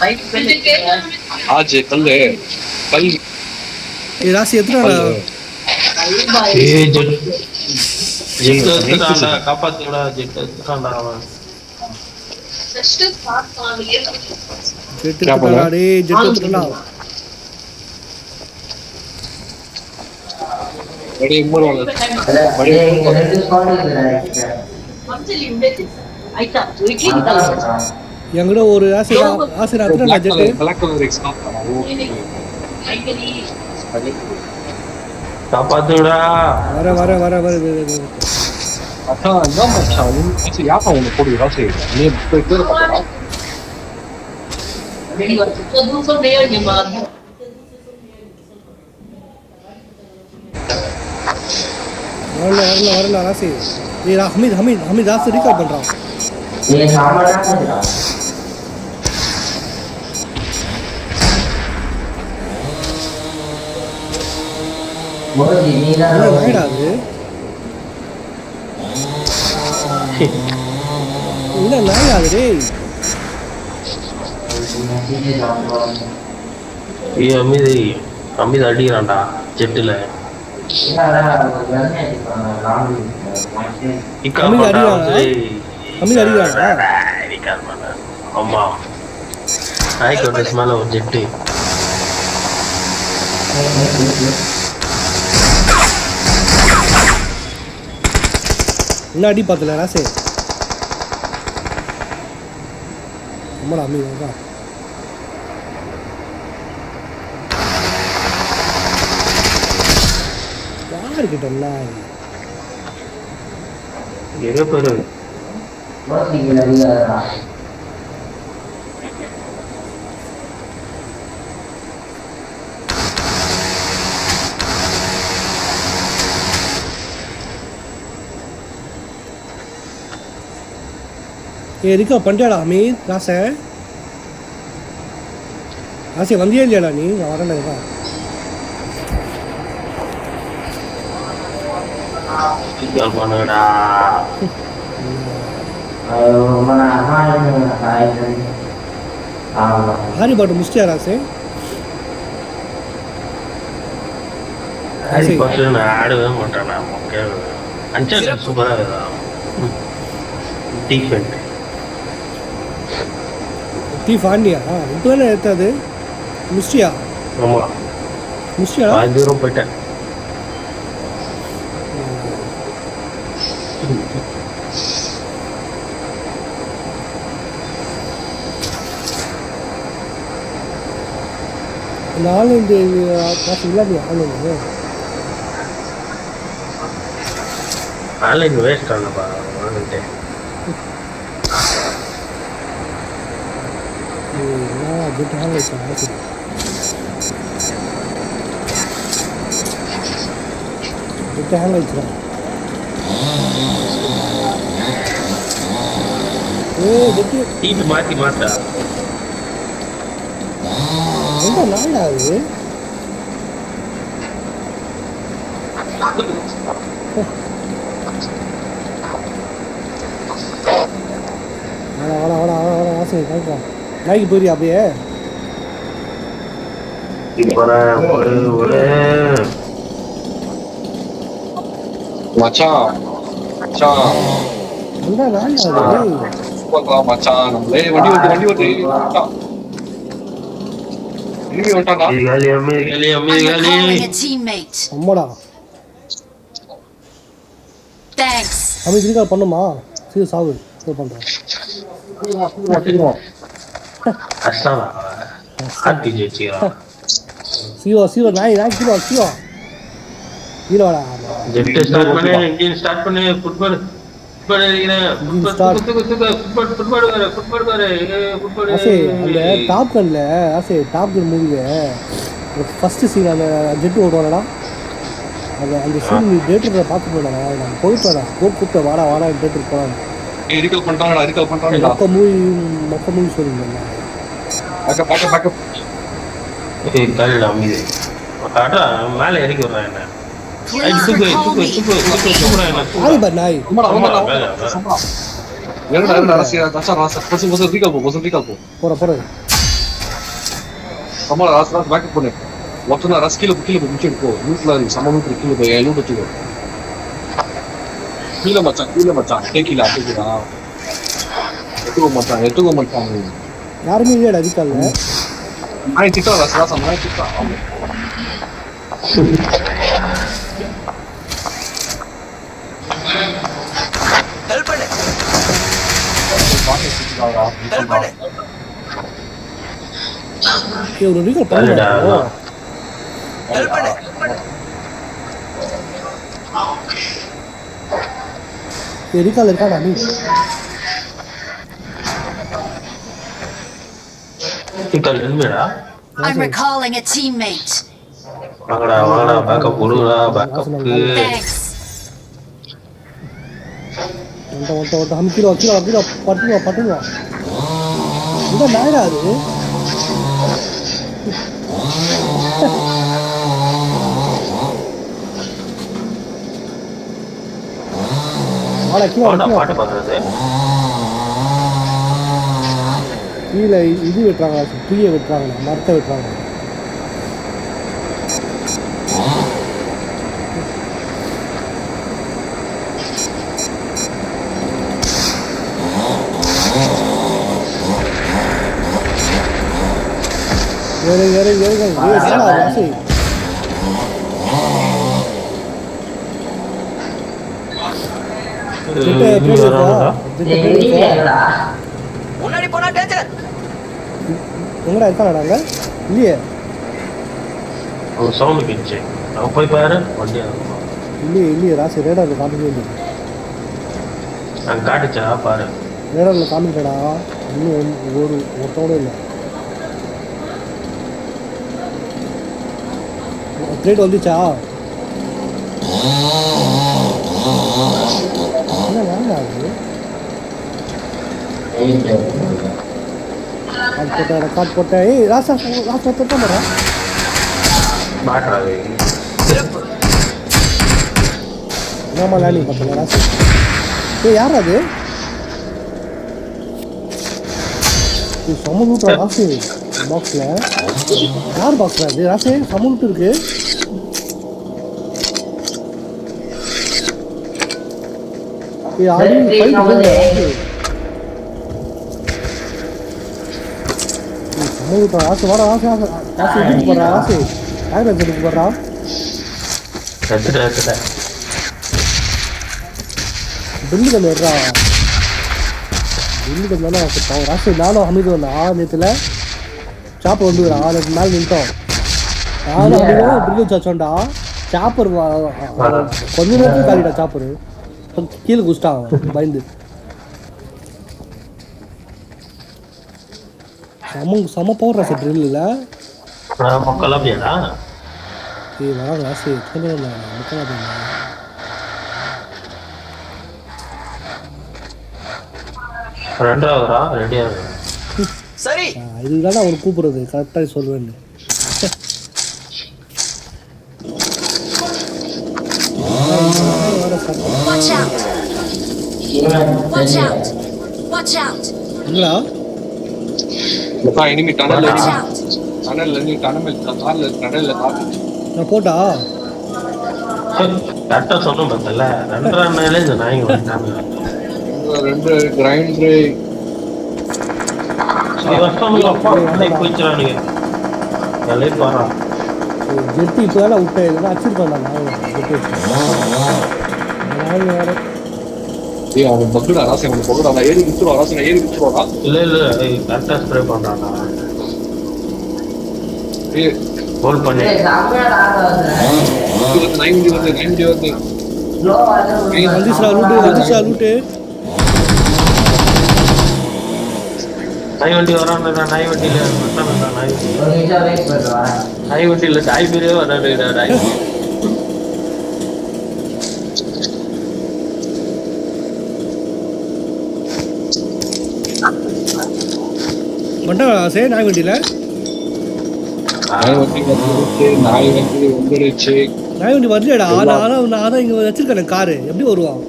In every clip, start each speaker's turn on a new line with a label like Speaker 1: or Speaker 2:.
Speaker 1: आज कल कल
Speaker 2: ये राशि எத்தனை
Speaker 3: ஜெட் எடுத்துட்டான்டா, காப்பாத்துடா. ஜெட் எடுத்துட்டான்டா அவன்.
Speaker 2: ஜெட் எடுத்துட்டாடா டேய், ஜெட் எடுத்துட்டாடா.
Speaker 1: बड़ी उम्र वाला बड़ी
Speaker 2: எங்கட ஒரு ராசி ராத்திரடா ஜெட்.
Speaker 1: ब्लैक कलर एक स्टॉप करा वो
Speaker 3: காப்பாத்துடா.
Speaker 2: வர
Speaker 1: अच्छा ना अच्छा ऐसे यहाँ पर उन्हें कोई रास्ते नहीं तो इधर पकड़ा
Speaker 2: வரல ராசி. ये हमीद रास्ते रिकॉर्ड बन रहा हूँ.
Speaker 4: ये सामान है वो जीनीला
Speaker 2: राइट आ गए. இல்ல நான் ஆகுது.
Speaker 3: ஏய் அமித் அடிக்கிறான்டா ஜெட்ல.
Speaker 2: அமித் அடிக்கிறானா?
Speaker 3: ஆமா, நாய்க்கு மேல ஒரு ஜெட்டு.
Speaker 2: என்ன அடி பார்த்தல ராசே. நம்மள அமிதா யார்கிட்ட எல்லாம்
Speaker 3: எங்க பேரு
Speaker 2: ஏ ரிகா பண்ணியாடா அமித் ராசே. ராசே வந்தியா இல்லையாடா நீ? நான் வரேன்டா.
Speaker 3: பண்ணுடா.
Speaker 2: ஹாரி பாட்டு முடிச்சியா ராசே?
Speaker 3: ஹாரி பாட்டு நான் ஆடவே மாட்டேன். அன்சார்டட் சூப்பரா டிஃபெண்ட்
Speaker 2: தீஃப் ஆண்டியா இப்போ என்ன எடுத்தது? முடிச்சியா?
Speaker 3: ஆமா
Speaker 2: முடிச்சியா?
Speaker 3: தூரம் போயிட்டேன். இந்த ஆன்லைன் காசு இல்லாத ஆன்லைன் வேஸ்ட் ஆனப்பா வாங்கிட்டேன்.
Speaker 2: ஜெட் ஹேங் ஆயிடுச்சு. ஜெட் ஹேங் ஆயிடுச்சுடா. ஜெட்டு
Speaker 3: சீட்டு மாத்தா
Speaker 2: ரொம்ப நாள் ஆகுது. வாடா ஆசை கேட்கலாம். நாய்க்கு போயிரு அப்படியே.
Speaker 1: மச்சான்
Speaker 2: என்ன நாய் ஆகுது?
Speaker 1: மச்சான் நம்மளே வண்டி ஓட்டு இனிமே வந்துட்டான்டா.
Speaker 2: அம்மாடா அமித் ரீகால் பண்ணுமா? சீ சாவு பண்றேன். சீவா நாய் சீவா ஹீரோடா.
Speaker 3: ஜெட் ஸ்டார்ட் பண்ணு, இன்ஜின் ஸ்டார்ட் பண்ணு. ஃபுட்பால்
Speaker 2: அந்த டாப் கன்ல டாப் கன் மூவில ஃபர்ஸ்ட் சீன் அந்த ஜெட் ஓடுவாடா. அந்த சீன் நீ தேட்டரில் பார்த்து போடா. நான் போயிட்டு கூப்பிட்டு வாடா தேட்டருக்கு போகலாம்.
Speaker 1: ரிகல் பண்றாங்கடா.
Speaker 2: மொக்க மூவி சொல்லுங்க.
Speaker 3: மேல இறக்கி விடுறேன் என்ன
Speaker 2: போற
Speaker 1: கமலா ராஸ் பேக்கப் பண்ணு ஒருத்தனா ரஸ் கீழே முடிச்சு எடுப்போ லூட்ல சம லூட் கீழே போய் லூட் வச்சுக்கோ கீழே மச்சான் கேட்கல எட்டுக்கோ மச்சான்
Speaker 2: யாருமே இல்லையாடா அதுக்காக
Speaker 1: நாய் திட்டா ரஸ் நாய் திட்டா
Speaker 5: ஹெல்ப் பண்ணு
Speaker 2: ஒரு ரீகால் பண்ணுடா
Speaker 5: ஹெல்ப் பண்ணு
Speaker 2: ரீகால் இருக்காடா நீ
Speaker 3: சிக்கல் இருந்துடா
Speaker 6: I'm recalling a teammate.
Speaker 3: வாங்கடா பேக்கப் கொடுடா பேக்கப்
Speaker 6: Thanks.
Speaker 2: ஒட்ட हम கிலோ பட்டுவா இந்த நாயடா அது
Speaker 3: பாட்டு பாக்குறது
Speaker 2: கீழே இது வெட்டுறாங்க புளியை வெட்டுறாங்க மரத்தை வெட்டுறாங்க
Speaker 5: முன்னாடி போனா டேஞ்சர்
Speaker 2: எங்கடா இருக்காங்க இல்லையே
Speaker 3: ஒரு சவுண்ட் கேட்டுச்சு அவன் போய் பாரு வண்டி
Speaker 2: இல்லையே ராசி ரேடாரில் காமிக்கவே இல்லை
Speaker 3: அங்கே காட்டுச்சா பாரு
Speaker 2: ரேடாரில் காமிக்கடா இன்னும் ஒருத்தோட இல்லை கிரேட் வந்துச்சா என்ன வேண்டாம் அது காட் போட்டேன் ஏய் ராசா தொட்ட மாட்டா
Speaker 3: மாட்டாது
Speaker 2: என்னம்மா லேண்டிங் பார்த்தல ராசி ஏய் யார் அது சமூட்டா ராசி பாக்ஸில் யார் பாக்ஸில் அது ராசி சமூட்டு இருக்கு ஏய் ஆடி ஃபைட் சமூட்டா ராசி வாடா ராசி எடுத்து போடுறா ராசி யார் எடுத்து போடுறா
Speaker 3: எடுத்துட்டேன்
Speaker 2: பில்லு கல் வர்றா பில்லு கல் தானே ராசி நானும் அமிது வந்தா நேற்றுல சாப்பர் வந்துடுறா நேற்று நாள் நின்ட்டோம் நானும் அமிதும் பில்லு வச்சோண்டா சாப்பர் கொஞ்ச நேரத்துக்கு காலிடா சாப்பர் கீழே குச்சிட்டான் பயந்து செம பவர் ராசி ட்ரில்லில்
Speaker 3: மக்கள் அப்படியாடா
Speaker 2: ஏய் வராங்க ராசி கொஞ்சம் முக்கால்
Speaker 3: ரெண்டாவதுரா ரெடியா இருக்கு
Speaker 5: சரி
Speaker 2: இதுதானே அவர் கூப்பிடுறது கரெக்டாக சொல்லுவேன்னு
Speaker 6: Watch out! Watch out! Watch out!
Speaker 2: இல்லா
Speaker 1: இனிமே டனல்ல
Speaker 6: Watch out!
Speaker 1: டனல்ல
Speaker 2: நான் போட்டா
Speaker 3: கரெக்டா சொன்னோம் பார்த்தல 2.5 நாளே இந்த நாய்ங்க வந்துட்டாங்க
Speaker 1: ரெண்டு கிரைண்டரு
Speaker 3: போயிடுறானுங்க எல்லாம் பாரா
Speaker 2: ஜெட்டு இப்போ தானே விட்டேன் இல்லைன்னா அடிச்சிருப்பான் நான் ஜெட்டு வேறு
Speaker 1: ஏய் அவன் பக்குடா ராசி அவன் பக்குடா ஏறி குத்துருவா
Speaker 3: இல்ல கரெக்டா ஸ்ப்ரே பண்றானா
Speaker 1: ஏய்
Speaker 3: ஹோல்ட் பண்ணி
Speaker 1: வந்து
Speaker 2: வந்துச்சா லூட்டு
Speaker 3: நாய் வண்டி வரான்டா நாய் வண்டியில நாய் வண்டியில நாய் பேரே வராதுடா நாய்
Speaker 2: மட்டும் சரி நாய் வண்டியில்
Speaker 1: நாய் வண்டி வந்துடுச்சு
Speaker 2: நாய் வண்டி வரலடா நான் இங்கே வச்சிருக்கேன் காரு எப்படி வருவான்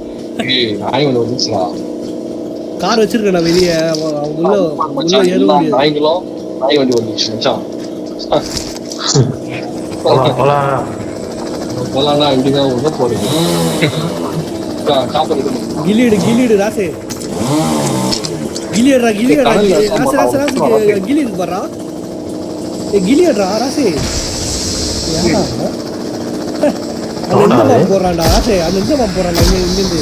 Speaker 1: நாய் வண்டி வந்துச்சுடா
Speaker 2: கார் வச்சிருக்கேன் வெளியே உள்ள ஏற முடியாது
Speaker 1: நாய்களும் நாய் வண்டி வந்துச்சு மச்சான்
Speaker 3: போலாம்
Speaker 1: போலாம்னா இப்படிதான் உள்ள போறீங்க. சாப்பாடு
Speaker 2: கிளிடு ராசே. கிளியடா ராசே கிளி இருக்கு பாரா. கிளியடா ராசே. யாரா? அந்த பாம்பு போறான்டா ராசே. அந்த பாம்பு போறான்டா இங்க இருந்து.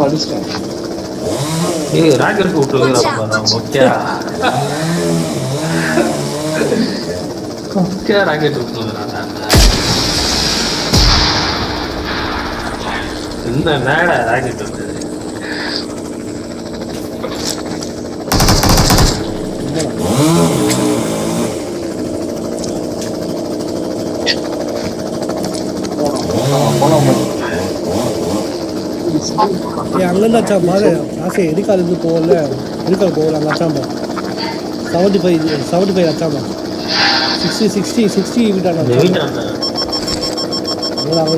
Speaker 1: அடிச்சிட்டேன்.
Speaker 3: ராக்கெட் விட்டு ராக்கெட் விட்டு இந்த நேட ராக்கெட் விட்டு
Speaker 2: அங்கேருந்தாச்சா பாரு ராசே. எரிக்கால் இருந்து போகல, எரிக்கால் போகல. அங்கே அச்சாம்பா 75 அச்சாம்பா 60 வீட்டாங்க. அவ்வளோதான்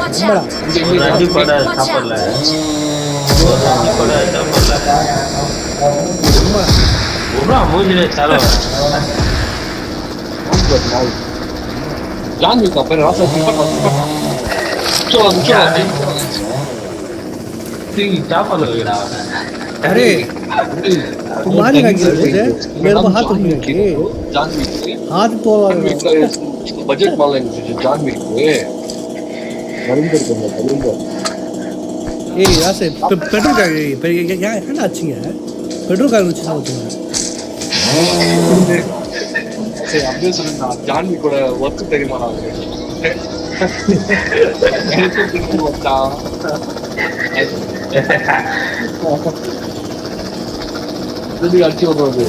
Speaker 6: Watch out! Watch out!
Speaker 1: Janvika பேர் ராசா
Speaker 2: अरे तुम्हारी लगी मुझे मेरे को हाथ रखिए हाथ तो
Speaker 1: बजट माल जानवी नरेंद्र को
Speaker 2: ए यार से पेट्रोल का क्या है ना अच्छी है पेट्रोल का रुचि होती है
Speaker 1: அப்படியே சொல்லுங்க ஜான்வி கூட ஒர்க் தெரியுமா அடிச்சு விடுறது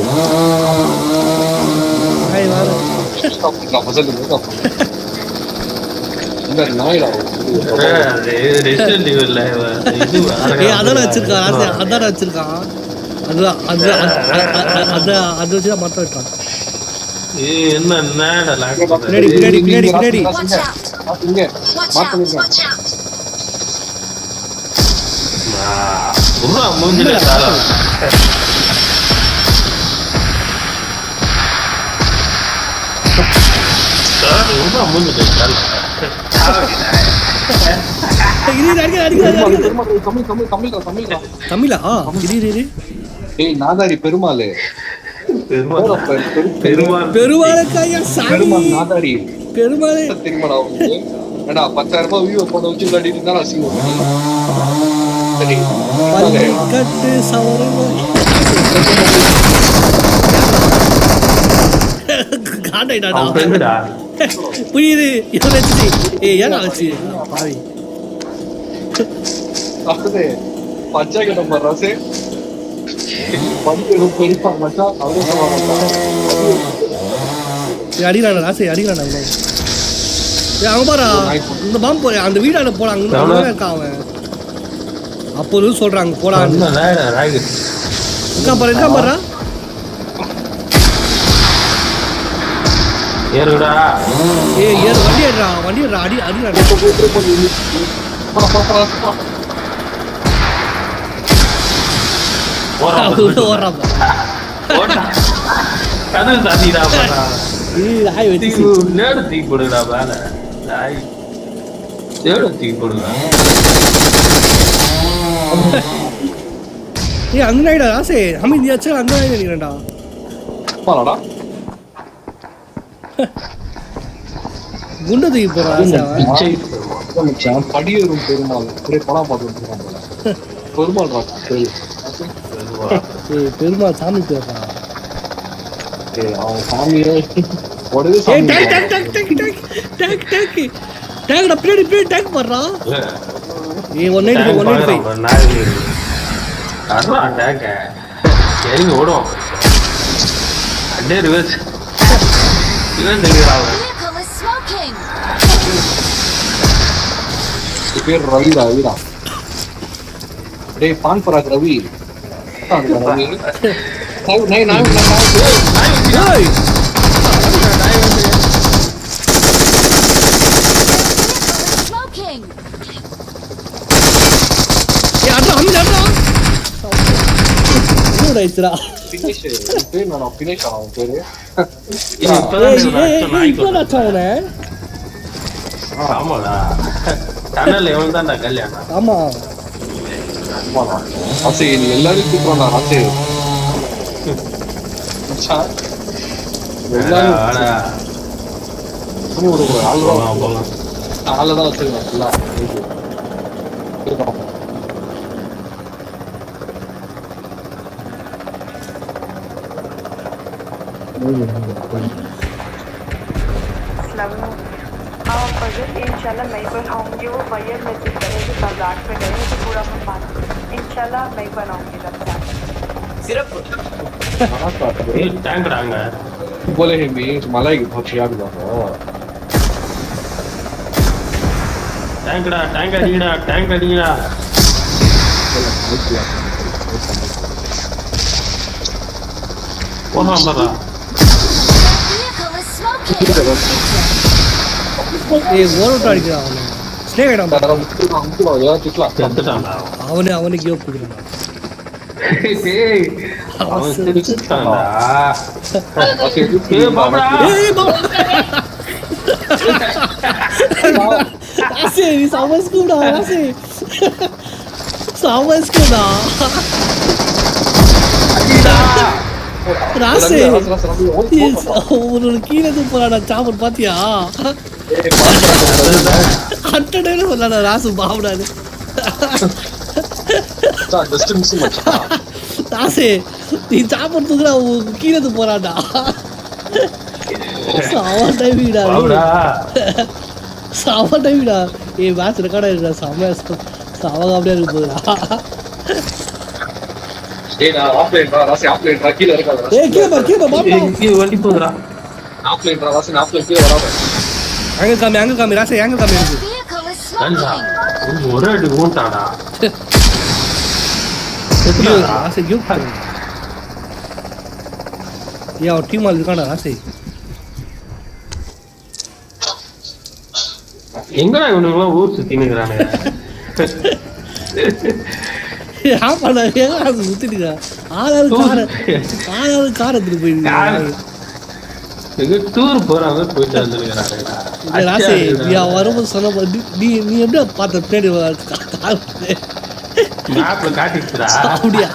Speaker 2: அதான் வச்சிருக்கான் அது வச்சுதான் மத்த வைப்பான். தமிழா
Speaker 1: நாதாரி பெருமாள் நாதாரி
Speaker 2: பெருமாளே
Speaker 1: திருமணா 10,000 ரூபாய் வியூ போன வச்சு விளையாடிட்டு இருந்தா அசிங்கம். சரி
Speaker 2: கட்டு சவரமா காண்டாயிடாடா புரியுது. இவன் வச்சு ஏன் வச்சு பாவி
Speaker 1: அது பஞ்சாயத்து நம்பர் ராசே பஞ்சு பெருப்பா மச்சான்
Speaker 2: அடிக்கிறான் ராசே அடிக்கிறான். அவன் பாரா இந்த பாம்பு போற அந்த வீடான போறாங்க இருக்கான் அவன். அப்போது சொல்றாங்க போடான்னு இருக்கா பாரு
Speaker 3: ஏறுடா
Speaker 2: ஏறு வண்டி ஏறா அடி அங்கடா ராசே அமைதியாச்சு அங்க நினைக்கிறேன்டா
Speaker 1: பாலடா
Speaker 2: குண்டு தூக்கி போறான்.
Speaker 1: படியேறும் பெருமாள் படம் பார்த்து பெருமாள்
Speaker 2: பெருமாள் சாமி பேர்றா.
Speaker 1: அவன் சாமியே பேர் ரவிடா ரவிடா டேய் பான் பராக் ரவி
Speaker 2: ரீலோட் ஆயிடுச்சுடா.
Speaker 1: ஃபினிஷ் பேர் நான் ஃபினிஷ் ஆகும் பேரு.
Speaker 2: இப்போ நான் அவனை.
Speaker 3: ஆமாடா டனல் எவன் தான்டா கல்யாணம்.
Speaker 2: ஆமா
Speaker 1: ஆமாடா ஆசை நீ எல்லாரும் கூப்பிடுறா ஆசை மச்சான் எல்லாரும் ஒரு ஆள் தான் வச்சிருக்கேன் எல்லாம்
Speaker 7: इंशाल्लाह मैं बनाऊंगी. वो भैया मैसेज करेंगे मजाक में करेंगे तो पूरा मैं बात इंशाल्लाह मैं बनाऊंगी.
Speaker 5: சிறப்பு.
Speaker 3: டேங்க்டாங்க
Speaker 1: बोले हैं मैं मलाई की बहुत याद हुआ
Speaker 3: டேங்க்டா டேங்க் அடிங்கடா போலாம் பாரா.
Speaker 2: ஓரவுட் அடிக்கிறான் அவனை. ஸ்னேக் ஆயிடான்
Speaker 3: செத்துட்டான்டா
Speaker 2: அவனுக்கு யோப் கொடுக்குறான்.
Speaker 3: அவன் செத்துட்டான்டா. பாபடா
Speaker 2: ராசே நீ சமஸ்குடா ராசே உன்னோட கீழே போறாடா சாப்பர் பாத்தியா? அட்டடையில சொல்லாடா ராசு பாவடாது. ராசே நீ சாப்பர் தூக்குறா கீழே போறாடா. சாவன் டைவிடா ஏ மேட்ச் ரெக்கார்ட் ஆயிருக்கா செம்ம சாவக அப்படியே இருக்கு போதுடா.
Speaker 3: வண்டி போகுதுடா.
Speaker 2: அங்க காமி ராசே எங்க காமி இருக்கு.
Speaker 3: ஒரு அடி ஊட்டாடா.
Speaker 2: ராசே கிஃப்ட் யா டீம் ஆள் இருக்காடா ராசே.
Speaker 3: எங்கடா இவனுங்களாம் ஊர் சுத்தி நிக்கிறானுங்க.
Speaker 2: ஆமாடா ஏன் அது சுத்திட்டுக்கா ஆளாவது கார் எடுத்துட்டு போயிருக்காங்க.
Speaker 3: டூர் போறாங்க போயிட்டு வந்துருக்கானுங்க.
Speaker 2: ராசே நீ வரும்போது சொன்ன நீ எப்படியா பார்த்த பின்னாடி
Speaker 3: மேப்ல காட்டிச்சுடா.
Speaker 2: அப்படியா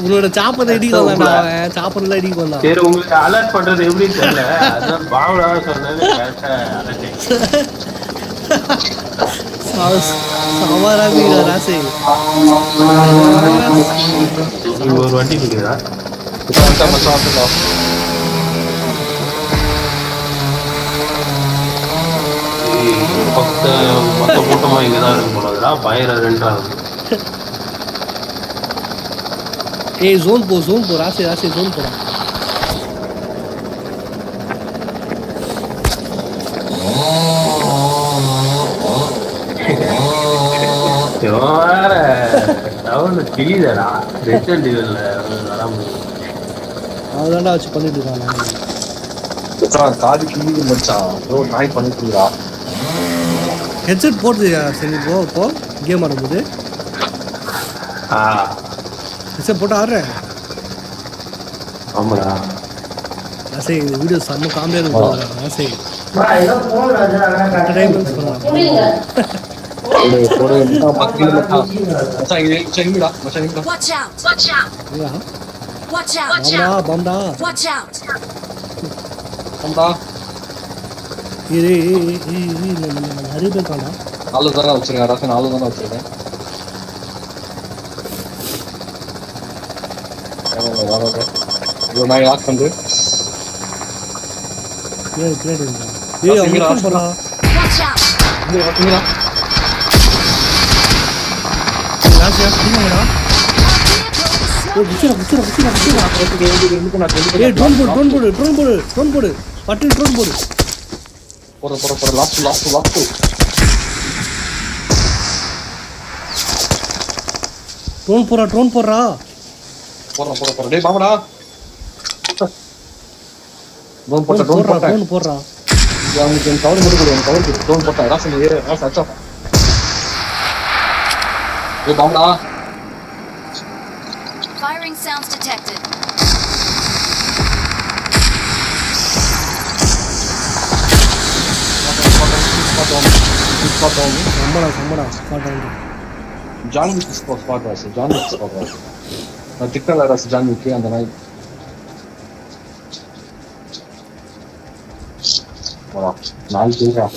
Speaker 2: உன்னோட சாப்பரை இடிக்க வந்தான். சாப்பர்ல இடிக்க வந்தான்.
Speaker 3: சரி உங்களுக்கு அலர்ட் பண்றது எப்படின்னு தெரியல. அதான் பாவடா சொன்னது
Speaker 2: ராசே
Speaker 3: ஒரு வண்டி நிக்குதா? மொத்த கூட்டமா இங்கதான் இருக்கு போலதுடா. பயங்கர ரெண்டாவது.
Speaker 2: ஏய் ஜோன் போ ராசே ஜோன் போடா.
Speaker 3: கிளிதடா ரெசல்ட் இதுல வர முடியும்.
Speaker 2: அவதான்டா வச்சு பண்ணிட்டு இருக்காங்க.
Speaker 1: காது கிளி மச்சான் நாய் பண்ணிட்டுடா.
Speaker 2: ஹெட்செட் போடுறியா? சரி போ கேம் ஆடும்போது ஹெட்செட் போட்டு ஆடுறேன்.
Speaker 3: ஆமாடா
Speaker 2: ராசே இந்த வீடியோ செம்ம காமெடியா இருக்கும். ராசே
Speaker 4: ஏதோ போன்
Speaker 2: என்டர்டைன்மெண்ட் பண்ணலாம். நிறைய பேர் காணா.
Speaker 1: 4 தானே வச்சிருக்கேன். 4 தானே வச்சிருக்கேன். நான் லாக் பண்ணு.
Speaker 2: ட்ரோன் போடுறா.
Speaker 1: டேய் பாபடா. ட்ரோன் போடுறா. அவனுக்கு கவர் மட்டும் கொடு. கவர் ட்ரோன் போட்டா ராசன் அச்சா. ஏய் பாம்டா
Speaker 8: Firing sounds detected.
Speaker 2: சம்படா
Speaker 1: ஜான் விக் ஸ்பாட் ராஸ் ஜான் விக் ஸ்பாட் ராஸ் நான் திக்கல ராஸ் ஜான் விக் அந்த நாய் வா நாய் கேக்குறா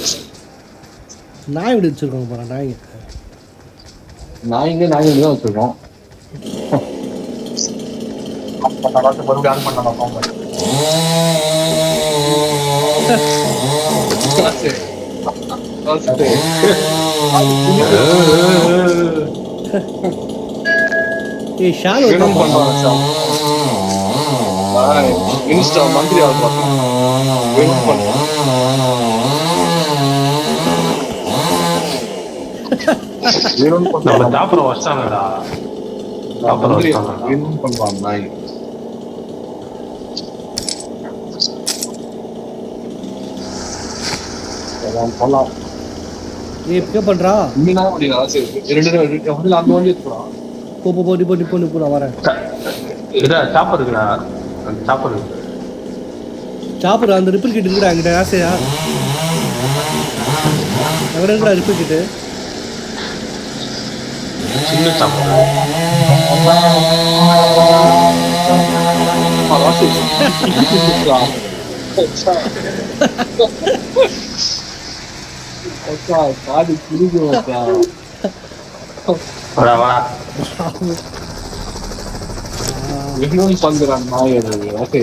Speaker 2: நாய் விட வச்சிருக்கோம் போறா
Speaker 1: நாய்ங்க தான் வச்சிருக்கோம் அப்ப மறுபடியும் ஆன் பண்ணலாம் பாம்பு
Speaker 2: ஏய் ஷாலோ
Speaker 1: வேணும் பண்றான் மினிஸ்டர் மந்திரி ஆகும் வேணும் பண்றான் வேணும்
Speaker 3: நம்ம
Speaker 1: பண்றான்
Speaker 3: தாப்புறம் வச்சாங்கடா தாப்புறம்
Speaker 1: மந்திரி
Speaker 3: வச்சாங்கடா
Speaker 1: வேணும் பண்றான் நாய் போலாம்
Speaker 2: ஏய் பிக்கப் பண்றா
Speaker 1: இங்கன்னா அப்படியா சரி ரெண்டு வண்டியில அந்த வண்டி எடுத்துறான்
Speaker 2: போ நான் வரேன்
Speaker 3: இதா சாப்பர் இருக்குடா அந்த சாப்பர் இருக்கு
Speaker 2: சாப்பிட்ற அந்த ரிப்பர் கிட் இருக்குடா என்கிட்ட ஆசையா எവിടെ இருக்குடா ரிப்பர் கிட்டு
Speaker 3: சின்ன சாப்பர்
Speaker 1: காடு புரியுது
Speaker 3: வாடா வாடா
Speaker 1: மிகவும் பங்குறான் நாய் அது ஓகே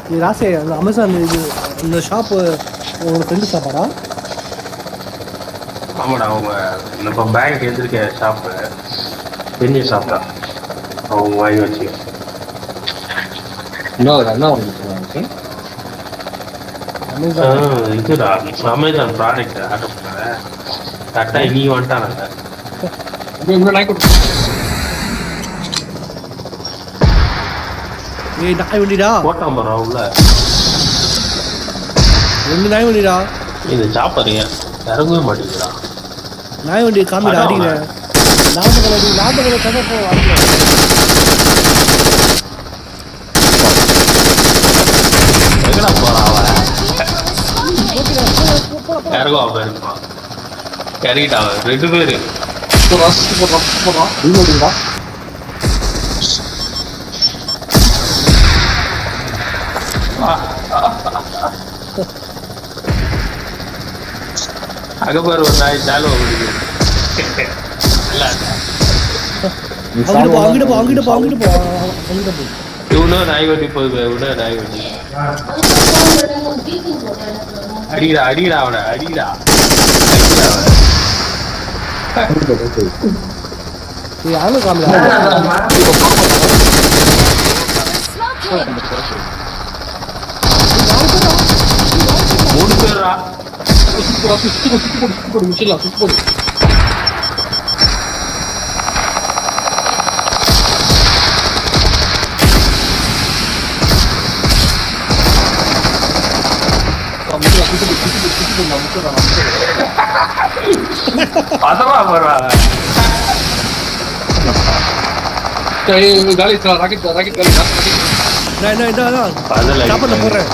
Speaker 2: நீ ராசே அந்த அமேசான் இது இந்த ஷாப்பு உங்களோட ஃப்ரெண்டு ஷாப்பாடா
Speaker 3: ஆமாடா அவங்க நம்ம பேங்க் எதிர்க்க ஷாப்பு பெரிய ஷாப் தான் அவங்க வாங்கி வச்சு
Speaker 1: என்ன
Speaker 3: இதுடா அமேசான் ப்ராடக்ட் ஆர்டர் பண்ணேன் கரெக்டாக நீ வந்துட்டானாங்க
Speaker 2: ஏய் நாய் வண்டிடா
Speaker 3: போட்டான் போகிறோம் உள்ள
Speaker 2: 2 நாய் வண்டிடா
Speaker 3: இந்த சாப்பர் இறங்கவே மாட்டேங்குதுடா
Speaker 2: நாய் வண்டி காமிடா அடிக்கல நாமக்கல் கதை போ
Speaker 3: எங்கடா போறான் அவன் இறங்கும் அவன் இருப்பான் இறங்கிட்டான் அவன் 2 பேரு அகபர் ஒரு நாய் சாலோ
Speaker 2: அங்கிட்டு போ
Speaker 3: இவனும் நாய் வண்டி போகுது இவனும் நாய் வண்டி அடிடா அவனை அடிடா
Speaker 2: யாரும் காமிடா
Speaker 3: மூணு பேரா பதமா போறாங்க
Speaker 1: காலி ராக்கெட் காலி
Speaker 2: சாப்பாடுல போடுறேன்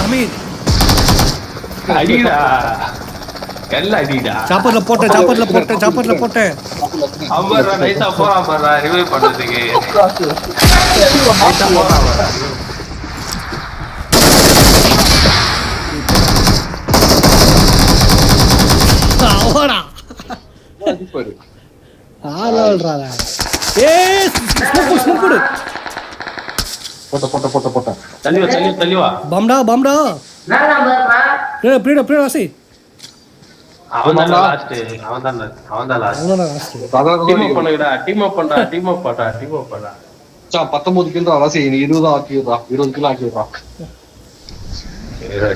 Speaker 2: ஹமீத்
Speaker 3: அடிடா எல்லாம் அடிடா
Speaker 2: சாப்பாடுல போட்டேன்
Speaker 3: அம்பர்ரா நைட்டா போறான் பாருடா ரிவைவ் பண்றதுக்கு நைட்டா போறான் பாருடா
Speaker 2: அவடா ஆளால்றாடா ஏய் ஸ்மோக்
Speaker 1: போட்ட
Speaker 3: தள்ளி வா
Speaker 2: பம்டா பிரீடா வாசி
Speaker 3: அவன் தான் லாஸ்ட் அவன் தான் லாஸ்ட்
Speaker 2: அவனோட லாஸ்ட்
Speaker 3: டீம் அப் பண்ணுடா டீம் அப் பண்றா
Speaker 1: மச்சான் 19 கிலோ ராசி நீ 20 ஆக்கிடுறா 20 கிலோ ஆக்கிடுறா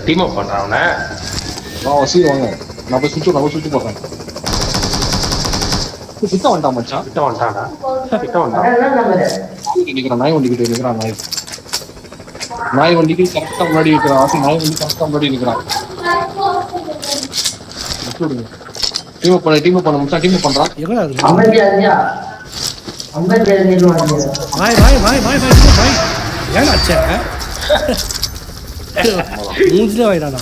Speaker 3: டீம் அப் பண்றான் அவனை.
Speaker 1: சீர் வாங்க நான் போய் சுட்டு போடுறேன் கிட்ட வந்துட்டான் மச்சான்
Speaker 3: கிட்ட வந்துட்டான்டா. கிட்ட வந்துட்டான்.
Speaker 4: அதான் நம்ம
Speaker 1: நிற்கிறான் நாய் வண்டிக்கிட்ட நிற்கிறான் நாய் வண்டிக்கு கரெக்டா முன்னாடி இருக்கிறான் ஆசி நாய் வண்டி கரெக்டா முன்னாடி நிற்கிறான் டீம் பண்ண மச்சான் டீம் பண்றான்
Speaker 2: எங்கடா அது
Speaker 4: 55
Speaker 2: வாய் ஏன்னாச்சே மூஞ்சிலே வாயிடாடா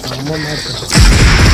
Speaker 2: ஆமாம்